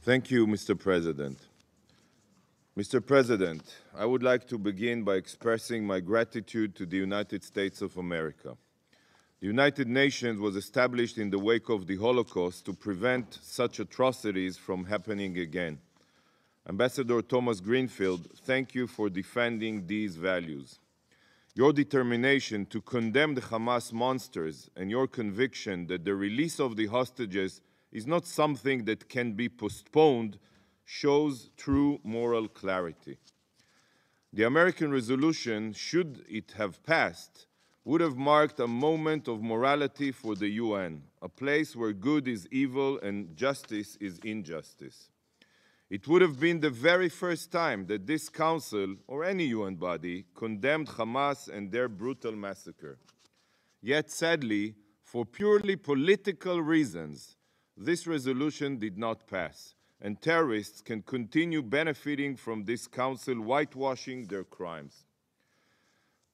Thank you, Mr. President. Mr. President, I would like to begin by expressing my gratitude to the United States of America. The United Nations was established in the wake of the Holocaust to prevent such atrocities from happening again. Ambassador Thomas Greenfield, thank you for defending these values. Your determination to condemn the Hamas monsters and your conviction that the release of the hostages is not something that can be postponed shows true moral clarity. The American resolution, should it have passed, would have marked a moment of morality for the UN, a place where good is evil and justice is injustice. It would have been the very first time that this Council, or any UN body, condemned Hamas and their brutal massacre. Yet, sadly, for purely political reasons, this resolution did not pass, and terrorists can continue benefiting from this Council whitewashing their crimes.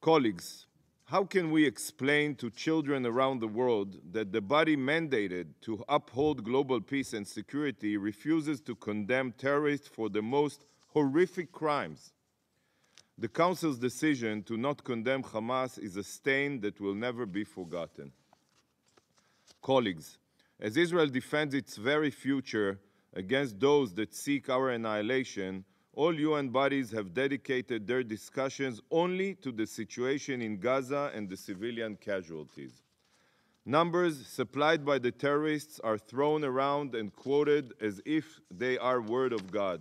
Colleagues, how can we explain to children around the world that the body mandated to uphold global peace and security refuses to condemn terrorists for the most horrific crimes? The Council's decision to not condemn Hamas is a stain that will never be forgotten. Colleagues, as Israel defends its very future against those that seek our annihilation, all UN bodies have dedicated their discussions only to the situation in Gaza and the civilian casualties. Numbers supplied by the terrorists are thrown around and quoted as if they are word of God.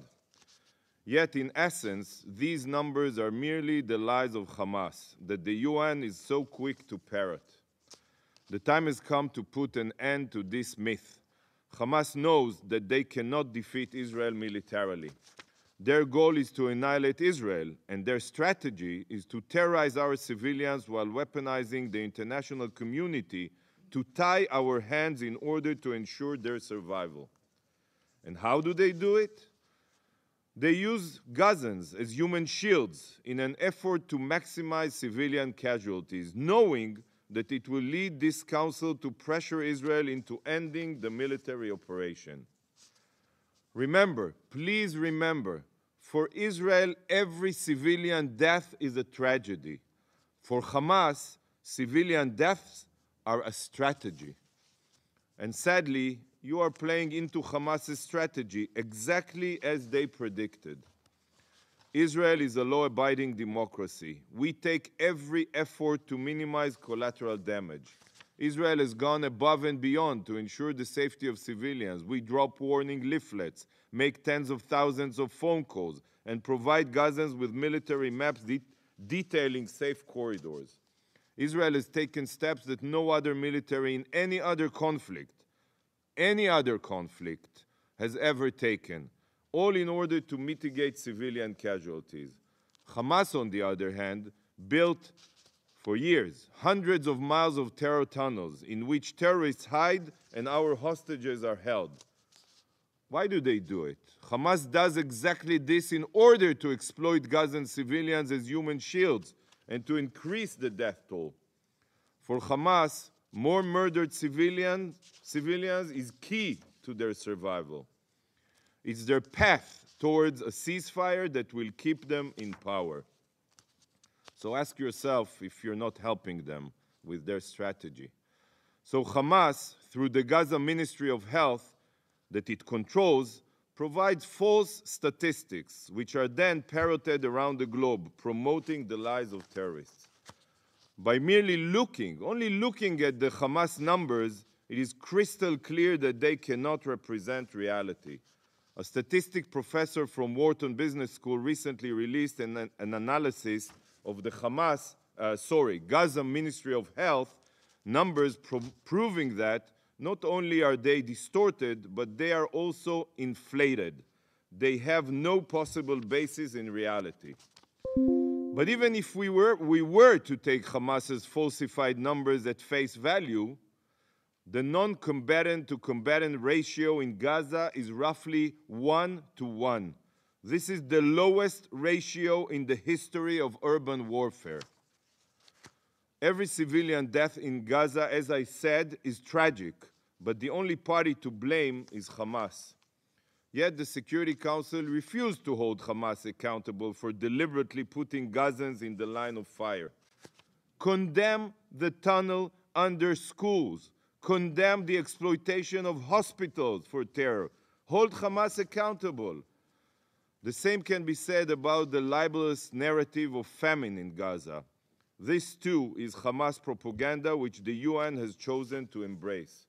Yet, in essence, these numbers are merely the lies of Hamas that the UN is so quick to parrot. The time has come to put an end to this myth. Hamas knows that they cannot defeat Israel militarily. Their goal is to annihilate Israel, and their strategy is to terrorize our civilians while weaponizing the international community to tie our hands in order to ensure their survival. And how do they do it? They use Gazans as human shields in an effort to maximize civilian casualties, knowing that it will lead this Council to pressure Israel into ending the military operation. Remember, please remember, for Israel, every civilian death is a tragedy. For Hamas, civilian deaths are a strategy. And sadly, you are playing into Hamas's strategy exactly as they predicted. Israel is a law-abiding democracy. We take every effort to minimize collateral damage. Israel has gone above and beyond to ensure the safety of civilians. We drop warning leaflets, make tens of thousands of phone calls, and provide Gazans with military maps detailing safe corridors. Israel has taken steps that no other military in any other conflict, has ever taken, all in order to mitigate civilian casualties. Hamas, on the other hand, built for years hundreds of miles of terror tunnels in which terrorists hide and our hostages are held. Why do they do it? Hamas does exactly this in order to exploit Gazan civilians as human shields and to increase the death toll. For Hamas, more murdered civilians is key to their survival. It's their path towards a ceasefire that will keep them in power. So ask yourself if you're not helping them with their strategy. So Hamas, through the Gaza Ministry of Health that it controls, provides false statistics, which are then parroted around the globe, promoting the lies of terrorists. By merely only looking at the Hamas numbers, it is crystal clear that they cannot represent reality. A statistics professor from Wharton Business School recently released an analysis of the Gaza Ministry of Health numbers proving that not only are they distorted, but they are also inflated. They have no possible basis in reality. But even if we were to take Hamas's falsified numbers at face value, the non-combatant to combatant ratio in Gaza is roughly 1-to-1. This is the lowest ratio in the history of urban warfare. Every civilian death in Gaza, as I said, is tragic, but the only party to blame is Hamas. Yet the Security Council refused to hold Hamas accountable for deliberately putting Gazans in the line of fire. Condemn the tunnel under schools. Condemn the exploitation of hospitals for terror. Hold Hamas accountable. The same can be said about the libelous narrative of famine in Gaza. This too is Hamas propaganda which the UN has chosen to embrace.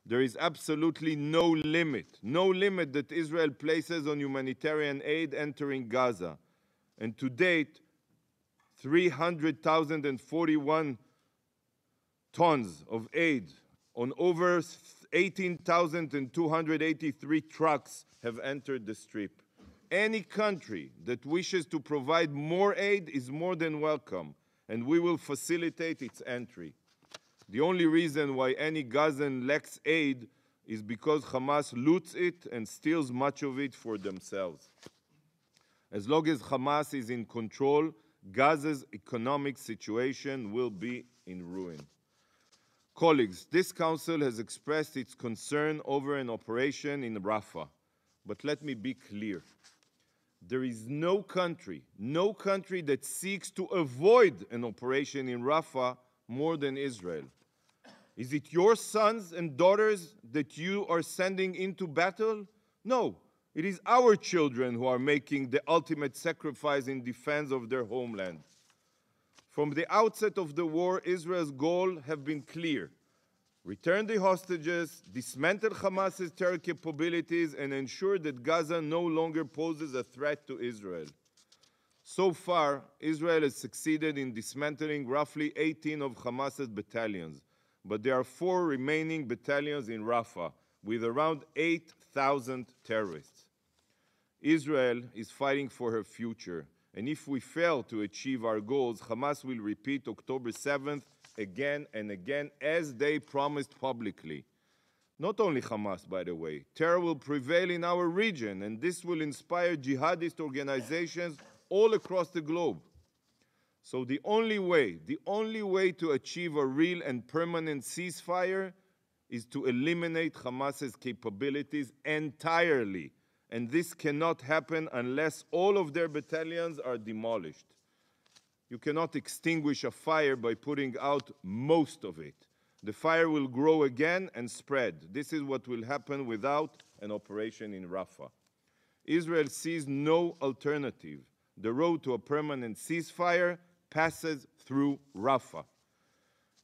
There is absolutely no limit that Israel places on humanitarian aid entering Gaza. And to date, 300,041 tons of aid on over 18,283 trucks have entered the Strip. Any country that wishes to provide more aid is more than welcome, and we will facilitate its entry. The only reason why any Gazan lacks aid is because Hamas loots it and steals much of it for themselves. As long as Hamas is in control, Gaza's economic situation will be in ruin. Colleagues, this council has expressed its concern over an operation in Rafah. But let me be clear. There is no country that seeks to avoid an operation in Rafah more than Israel. Is it your sons and daughters that you are sending into battle? No, it is our children who are making the ultimate sacrifice in defense of their homeland. From the outset of the war, Israel's goals have been clear. Return the hostages, dismantle Hamas's terror capabilities, and ensure that Gaza no longer poses a threat to Israel. So far, Israel has succeeded in dismantling roughly 18 of Hamas's battalions, but there are 4 remaining battalions in Rafah, with around 8,000 terrorists. Israel is fighting for her future, and if we fail to achieve our goals, Hamas will repeat October 7th again and again, as they promised publicly. Not only Hamas, by the way. Terror will prevail in our region, and this will inspire jihadist organizations all across the globe. So the only way to achieve a real and permanent ceasefire is to eliminate Hamas's capabilities entirely. And this cannot happen unless all of their battalions are demolished. You cannot extinguish a fire by putting out most of it. The fire will grow again and spread. This is what will happen without an operation in Rafah. Israel sees no alternative. The road to a permanent ceasefire passes through Rafah.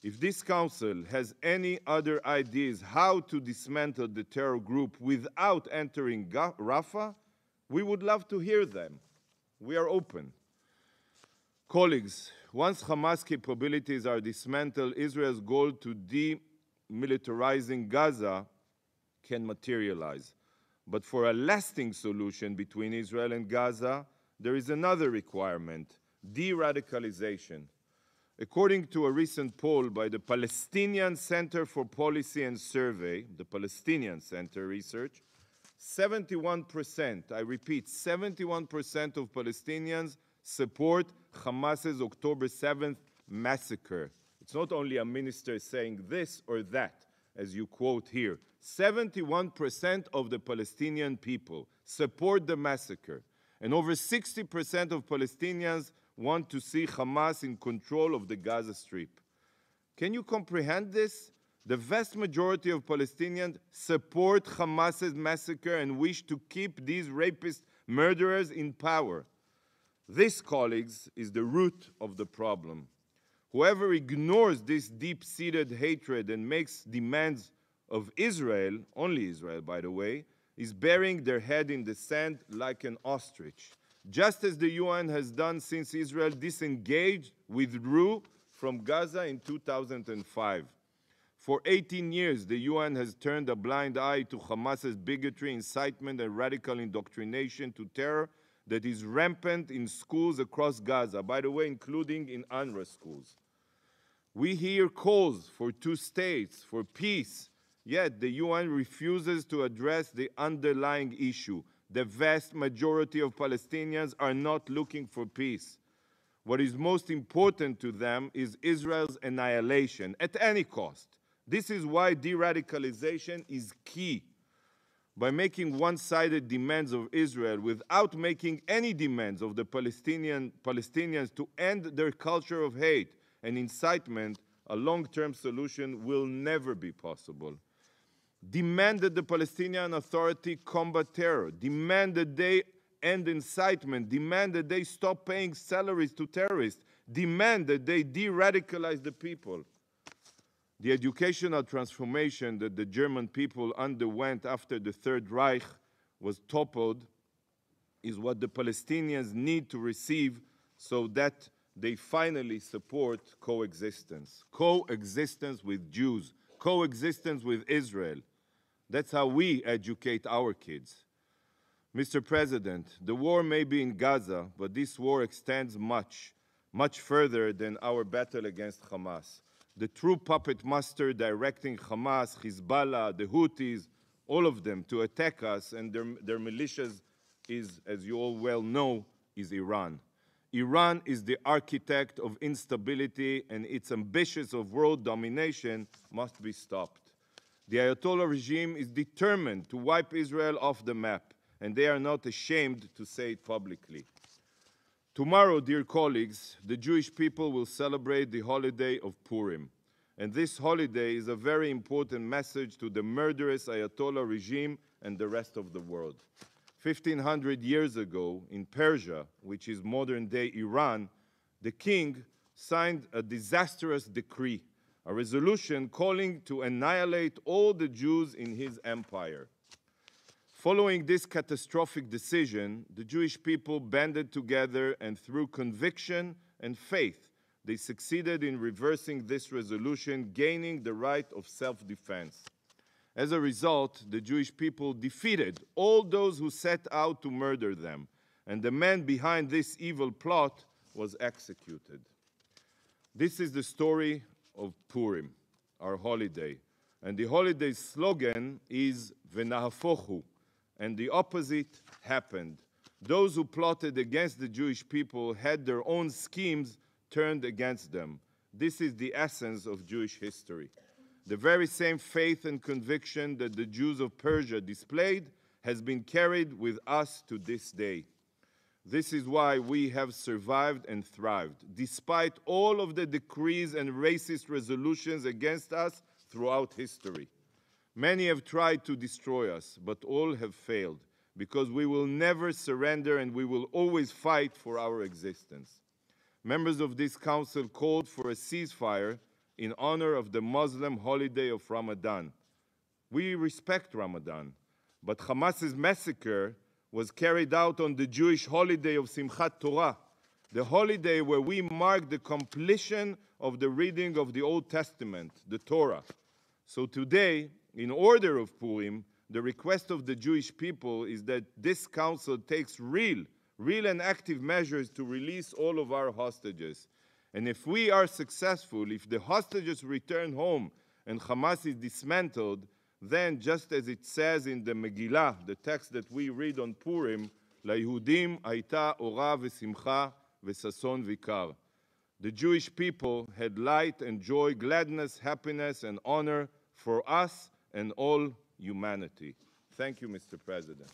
If this council has any other ideas how to dismantle the terror group without entering Rafah, we would love to hear them. We are open. Colleagues, once Hamas capabilities are dismantled, Israel's goal to demilitarizing Gaza can materialize. But for a lasting solution between Israel and Gaza, there is another requirement: de-radicalization. According to a recent poll by the Palestinian Center for Policy and Survey, the Palestinian Center Research, 71%, I repeat, 71% of Palestinians support Hamas's October 7th massacre. It's not only a minister saying this or that, as you quote here. 71% of the Palestinian people support the massacre. And over 60% of Palestinians want to see Hamas in control of the Gaza Strip. Can you comprehend this? The vast majority of Palestinians support Hamas's massacre and wish to keep these rapist murderers in power. This, colleagues, is the root of the problem. Whoever ignores this deep-seated hatred and makes demands of Israel, only Israel, by the way, is burying their head in the sand like an ostrich, just as the UN has done since Israel withdrew from Gaza in 2005. For 18 years, the UN has turned a blind eye to Hamas's bigotry, incitement, and radical indoctrination to terror that is rampant in schools across Gaza, by the way, including in UNRWA schools. We hear calls for 2 states, for peace, yet the UN refuses to address the underlying issue. The vast majority of Palestinians are not looking for peace. What is most important to them is Israel's annihilation at any cost. This is why de-radicalization is key. by making one-sided demands of Israel without making any demands of the Palestinians to end their culture of hate and incitement, a long-term solution will never be possible. Demand that the Palestinian Authority combat terror. Demand that they end incitement. Demand that they stop paying salaries to terrorists. Demand that they de-radicalize the people. The educational transformation that the German people underwent after the Third Reich was toppled is what the Palestinians need to receive so that they finally support coexistence. Coexistence with Jews. Coexistence with Israel. That's how we educate our kids. Mr. President, the war may be in Gaza, but this war extends much further than our battle against Hamas. The true puppet master directing Hamas, Hezbollah, the Houthis, all of them to attack us and their militias is, as you all well know, is Iran. Iran is the architect of instability, and its ambitions of world domination must be stopped. The Ayatollah regime is determined to wipe Israel off the map, and they are not ashamed to say it publicly. Tomorrow, dear colleagues, the Jewish people will celebrate the holiday of Purim. And this holiday is a very important message to the murderous Ayatollah regime and the rest of the world. 1,500 years ago, in Persia, which is modern-day Iran, the king signed a disastrous decree, a resolution calling to annihilate all the Jews in his empire. Following this catastrophic decision, the Jewish people banded together, and through conviction and faith, they succeeded in reversing this resolution, gaining the right of self-defense. As a result, the Jewish people defeated all those who set out to murder them, and the man behind this evil plot was executed. This is the story of Purim, our holiday. And the holiday's slogan is V'nahafochu, and the opposite happened. Those who plotted against the Jewish people had their own schemes turned against them. This is the essence of Jewish history. The very same faith and conviction that the Jews of Persia displayed has been carried with us to this day. This is why we have survived and thrived, despite all of the decrees and racist resolutions against us throughout history. Many have tried to destroy us, but all have failed, because we will never surrender and we will always fight for our existence. Members of this council called for a ceasefire in honor of the Muslim holiday of Ramadan. We respect Ramadan, but Hamas's massacre was carried out on the Jewish holiday of Simchat Torah, the holiday where we mark the completion of the reading of the Old Testament, the Torah. So today, in order of Purim, the request of the Jewish people is that this council takes real and active measures to release all of our hostages. And if we are successful, if the hostages return home and Hamas is dismantled, then just as it says in the Megillah, the text that we read on Purim, LaYehudim hayta ora v'simcha v'sason v'ikar. The Jewish people had light and joy, gladness, happiness, and honor for us and all humanity. Thank you, Mr. President.